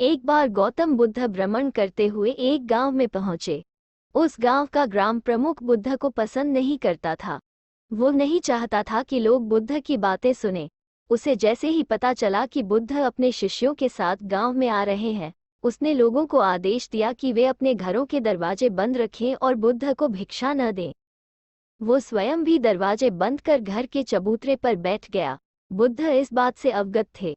एक बार गौतम बुद्ध भ्रमण करते हुए एक गांव में पहुंचे। उस गांव का ग्राम प्रमुख बुद्ध को पसंद नहीं करता था। वो नहीं चाहता था कि लोग बुद्ध की बातें सुने। उसे जैसे ही पता चला कि बुद्ध अपने शिष्यों के साथ गांव में आ रहे हैं, उसने लोगों को आदेश दिया कि वे अपने घरों के दरवाजे बंद रखें और बुद्ध को भिक्षा न दें। वो स्वयं भी दरवाजे बंद कर घर के चबूतरे पर बैठ गया। बुद्ध इस बात से अवगत थे।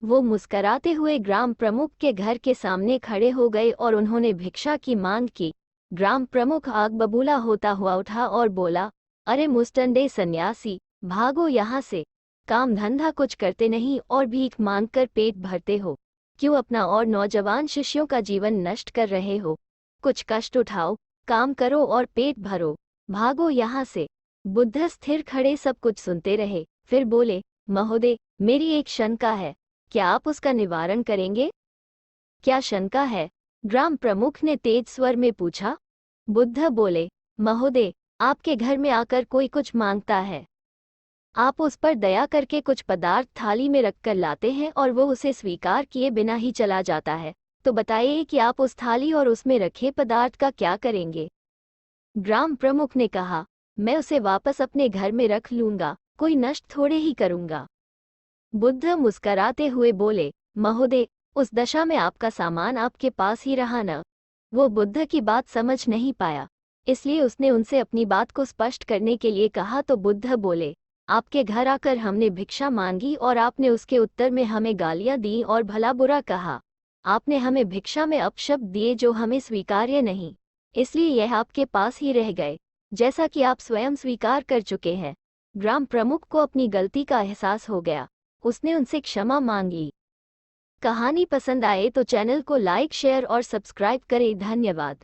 वो मुस्कराते हुए ग्राम प्रमुख के घर के सामने खड़े हो गए और उन्होंने भिक्षा की मांग की। ग्राम प्रमुख आग बबूला होता हुआ उठा और बोला, अरे मुस्टंडे सन्यासी, भागो यहाँ से। काम धंधा कुछ करते नहीं और भीख मांगकर पेट भरते हो। क्यों अपना और नौजवान शिष्यों का जीवन नष्ट कर रहे हो? कुछ कष्ट उठाओ, काम करो और पेट भरो। भागो यहाँ से। बुद्ध स्थिर खड़े सब कुछ सुनते रहे, फिर बोले, महोदय, मेरी एक शंका है, क्या आप उसका निवारण करेंगे? क्या शंका है? ग्राम प्रमुख ने तेज स्वर में पूछा। बुद्ध बोले, महोदय, आपके घर में आकर कोई कुछ मांगता है। आप उस पर दया करके कुछ पदार्थ थाली में रखकर लाते हैं और वो उसे स्वीकार किए बिना ही चला जाता है। तो बताइए कि आप उस थाली और उसमें रखे पदार्थ का क्या करेंगे? ग्राम प्रमुख ने कहा, मैं उसे वापस अपने घर में रख लूंगा, कोई नष्ट थोड़े ही करूंगा। बुद्ध मुस्कराते हुए बोले, महोदय, उस दशा में आपका सामान आपके पास ही रहा न। वो बुद्ध की बात समझ नहीं पाया, इसलिए उसने उनसे अपनी बात को स्पष्ट करने के लिए कहा। तो बुद्ध बोले, आपके घर आकर हमने भिक्षा मांगी और आपने उसके उत्तर में हमें गालियां दी और भला बुरा कहा। आपने हमें भिक्षा में अपशब्द दिए जो हमें स्वीकार्य नहीं, इसलिए यह आपके पास ही रह गए, जैसा कि आप स्वयं स्वीकार कर चुके हैं। ग्राम प्रमुख को अपनी गलती का एहसास हो गया। उसने उनसे क्षमा मांग ली। कहानी पसंद आए तो चैनल को लाइक, शेयर और सब्सक्राइब करें। धन्यवाद।